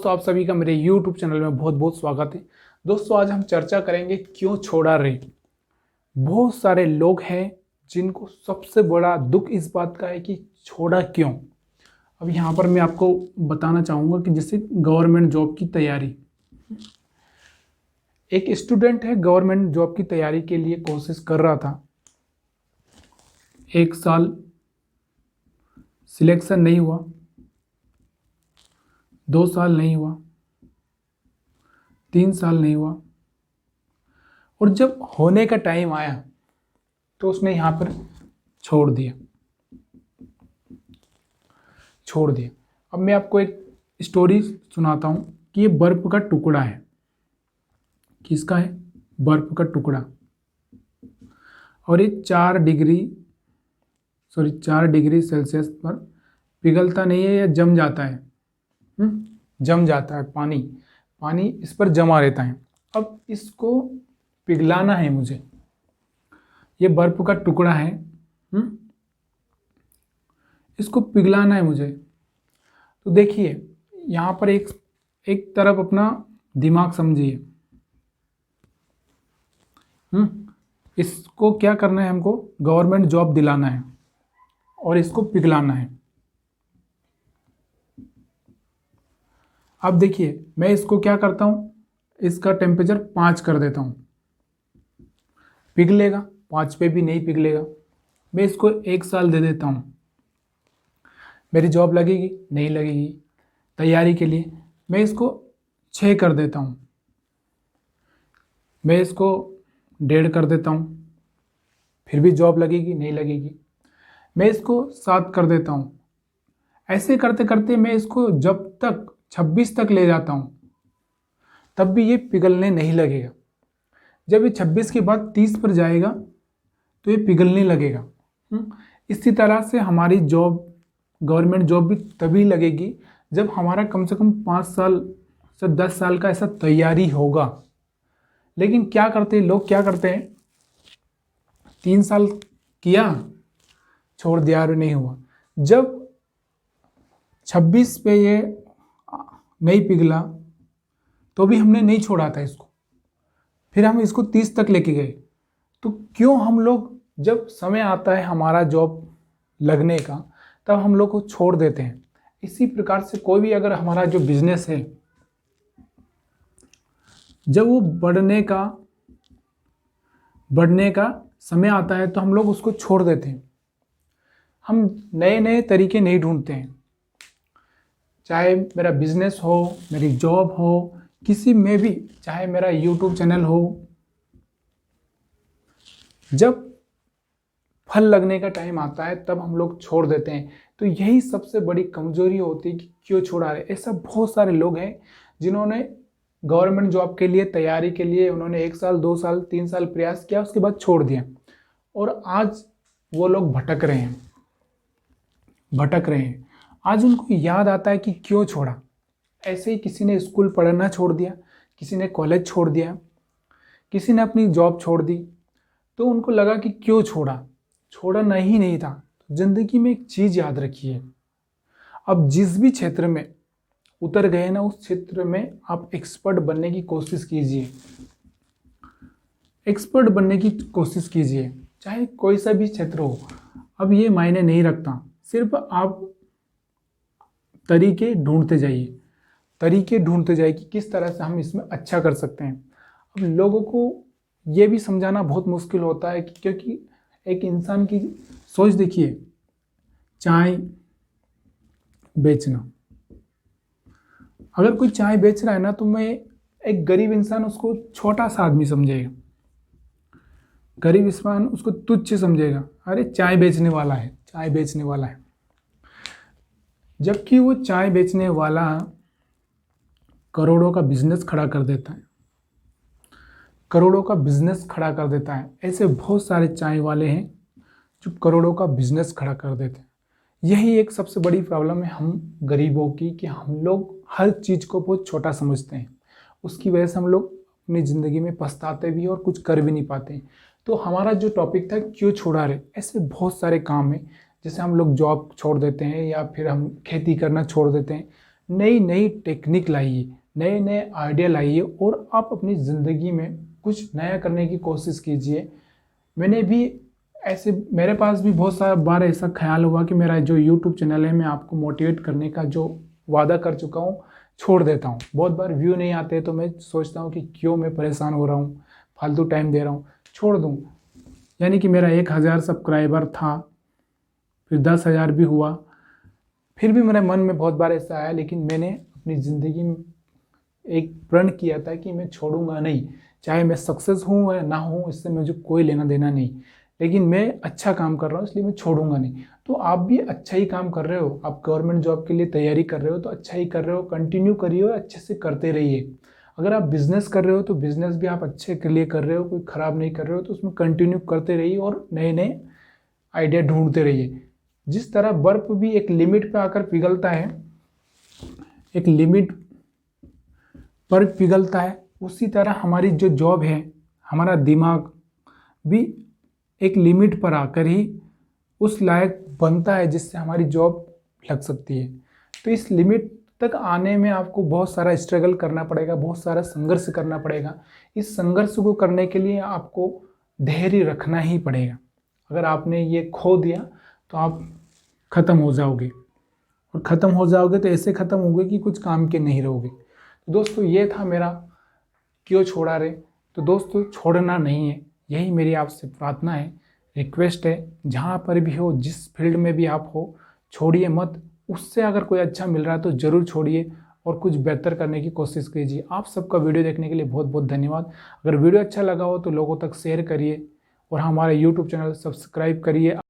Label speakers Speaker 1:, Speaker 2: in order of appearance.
Speaker 1: दोस्तों, आप सभी का मेरे YouTube चैनल में बहुत बहुत स्वागत है। दोस्तों, आज हम चर्चा करेंगे क्यों छोड़ा रे। बहुत सारे लोग हैं जिनको सबसे बड़ा दुख इस बात का है कि छोड़ा क्यों। अब यहाँ पर मैं आपको बताना चाहूँगा कि जैसे गवर्नमेंट जॉब की तैयारी, एक स्टूडेंट है गवर्नमेंट जॉब की तैयारी के लिए कोशिश कर रहा था। 1 साल सिलेक्शन नहीं हुआ, 2 साल नहीं हुआ, 3 साल नहीं हुआ, और जब होने का टाइम आया तो उसने यहाँ पर छोड़ दिया। अब मैं आपको एक स्टोरी सुनाता हूँ कि ये बर्फ का टुकड़ा है। किसका है? बर्फ का टुकड़ा। और ये 4 डिग्री सेल्सियस पर पिघलता नहीं है या जम जाता है। जम जाता है, पानी इस पर जमा रहता है। अब इसको पिघलाना है मुझे। ये बर्फ का टुकड़ा है, इसको पिघलाना है मुझे। तो देखिए, यहाँ पर एक तरफ अपना दिमाग समझिए। इसको क्या करना है? हमको गवर्नमेंट जॉब दिलाना है और इसको पिघलाना है। अब देखिए, मैं इसको क्या करता हूँ, इसका टेम्परेचर 5 कर देता हूँ। पिघलेगा, 5 पे भी नहीं पिघलेगा। मैं इसको 1 साल दे देता हूँ। मेरी जॉब लगेगी? नहीं लगेगी। तैयारी के लिए मैं इसको 6 कर देता हूँ। मैं इसको 1.5 कर देता हूँ, फिर भी जॉब लगेगी? नहीं लगेगी। मैं इसको 7 कर देता हूँ। ऐसे करते करते मैं इसको जब तक 26 तक ले जाता हूँ, तब भी ये पिघलने नहीं लगेगा। जब ये 26 के बाद 30 पर जाएगा तो ये पिघलने लगेगा। इसी तरह से हमारी जॉब, गवर्नमेंट जॉब भी तभी लगेगी जब हमारा कम से कम 5 साल से 10 साल का ऐसा तैयारी होगा। लेकिन क्या करते हैं लोग? क्या करते हैं, 3 साल किया, छोड़ दिया और नहीं हुआ। जब 26 पे ये नहीं पिघला तो भी हमने नहीं छोड़ा था इसको, फिर हम इसको 30 तक लेके गए। तो क्यों हम लोग, जब समय आता है हमारा जॉब लगने का, तब हम लोग को छोड़ देते हैं। इसी प्रकार से कोई भी अगर हमारा जो बिजनेस है, जब वो बढ़ने का समय आता है तो हम लोग उसको छोड़ देते हैं। हम नए नए तरीके नहीं ढूंढते हैं। चाहे मेरा बिजनेस हो, मेरी जॉब हो, किसी में भी, चाहे मेरा YouTube चैनल हो, जब फल लगने का टाइम आता है तब हम लोग छोड़ देते हैं। तो यही सबसे बड़ी कमजोरी होती है कि क्यों छोड़ा रहे। ऐसा बहुत सारे लोग हैं जिन्होंने गवर्नमेंट जॉब के लिए तैयारी के लिए उन्होंने 1 साल, 2 साल, 3 साल प्रयास किया, उसके बाद छोड़ दिया, और आज वो लोग भटक रहे हैं। आज उनको याद आता है कि क्यों छोड़ा। ऐसे ही किसी ने स्कूल पढ़ना छोड़ दिया, किसी ने कॉलेज छोड़ दिया, किसी ने अपनी जॉब छोड़ दी, तो उनको लगा कि क्यों छोड़ना ही नहीं था। जिंदगी में एक चीज़ याद रखिए, अब जिस भी क्षेत्र में उतर गए ना, उस क्षेत्र में आप एक्सपर्ट बनने की कोशिश कीजिए। चाहे कोई सा भी क्षेत्र हो, अब ये मायने नहीं रखता। सिर्फ आप तरीके ढूंढते जाइए कि किस तरह से हम इसमें अच्छा कर सकते हैं। अब लोगों को ये भी समझाना बहुत मुश्किल होता है क्योंकि एक इंसान की सोच देखिए, चाय बेचना, अगर कोई चाय बेच रहा है ना, तो मैं एक गरीब इंसान उसको छोटा सा आदमी समझेगा, गरीब इंसान उसको तुच्छ समझेगा। अरे चाय बेचने वाला है। जबकि वो चाय बेचने वाला करोड़ों का बिजनेस खड़ा कर देता है। ऐसे बहुत सारे चाय वाले हैं जो करोड़ों का बिजनेस खड़ा कर देते हैं। यही एक सबसे बड़ी प्रॉब्लम है हम गरीबों की, कि हम लोग हर चीज़ को बहुत छोटा समझते हैं। उसकी वजह से हम लोग अपनी ज़िंदगी में पछताते भी और कुछ कर भी नहीं पाते। तो हमारा जो टॉपिक था, क्यों छोड़ा रे, ऐसे बहुत सारे काम हैं। जैसे हम लोग जॉब छोड़ देते हैं, या फिर हम खेती करना छोड़ देते हैं, नई नई टेक्निक लाइए, नए नए आइडिया लाइए और आप अपनी ज़िंदगी में कुछ नया करने की कोशिश कीजिए। मैंने भी ऐसे, मेरे पास भी बहुत सारा बार ऐसा ख्याल हुआ कि मेरा जो यूट्यूब चैनल है, मैं आपको मोटिवेट करने का जो वादा कर चुका हूँ छोड़ देता हूँ। बहुत बार व्यू नहीं आते तो मैं सोचता हूँ कि क्यों मैं परेशान हो रहा हूँ, फालतू टाइम दे रहा हूँ, छोड़ दूँ। यानी कि मेरा 1000 सब्सक्राइबर था, फिर 10,000 भी हुआ, फिर भी मेरे मन में बहुत बार ऐसा आया, लेकिन मैंने अपनी ज़िंदगी में एक प्रण किया था कि मैं छोड़ूंगा नहीं। चाहे मैं सक्सेस हूँ या ना हूँ, इससे मुझे कोई लेना देना नहीं, लेकिन मैं अच्छा काम कर रहा हूँ इसलिए मैं छोड़ूंगा नहीं। तो आप भी अच्छा ही काम कर रहे हो, आप गवर्नमेंट जॉब के लिए तैयारी कर रहे हो तो अच्छा ही कर रहे हो, कंटिन्यू करिए और अच्छे से करते रहिए। अगर आप बिजनेस कर रहे हो तो बिजनेस भी आप अच्छे के लिए कर रहे हो, कोई ख़राब नहीं कर रहे हो, तो उसमें कंटिन्यू करते रहिए और नए नए आइडिया ढूंढते रहिए। जिस तरह बर्फ भी एक लिमिट पे आकर पिघलता है, एक लिमिट पर पिघलता है, उसी तरह हमारी जो जॉब है, हमारा दिमाग भी एक लिमिट पर आकर ही उस लायक बनता है जिससे हमारी जॉब लग सकती है। तो इस लिमिट तक आने में आपको बहुत सारा स्ट्रगल करना पड़ेगा, बहुत सारा संघर्ष करना पड़ेगा। इस संघर्ष को करने के लिए आपको धैर्य रखना ही पड़ेगा। अगर आपने ये खो दिया तो आप ख़त्म हो जाओगे, और ख़त्म हो जाओगे तो ऐसे ख़त्म होगे कि कुछ काम के नहीं रहोगे। तो दोस्तों ये था मेरा क्यों छोड़ा रे। तो दोस्तों छोड़ना नहीं है, यही मेरी आपसे प्रार्थना है, रिक्वेस्ट है। जहाँ पर भी हो, जिस फील्ड में भी आप हो, छोड़िए मत। उससे अगर कोई अच्छा मिल रहा है तो ज़रूर छोड़िए और कुछ बेहतर करने की कोशिश कीजिए। आप सबका वीडियो देखने के लिए बहुत बहुत धन्यवाद। अगर वीडियो अच्छा लगा हो तो लोगों तक शेयर करिए और हमारे यूट्यूब चैनल सब्सक्राइब करिए।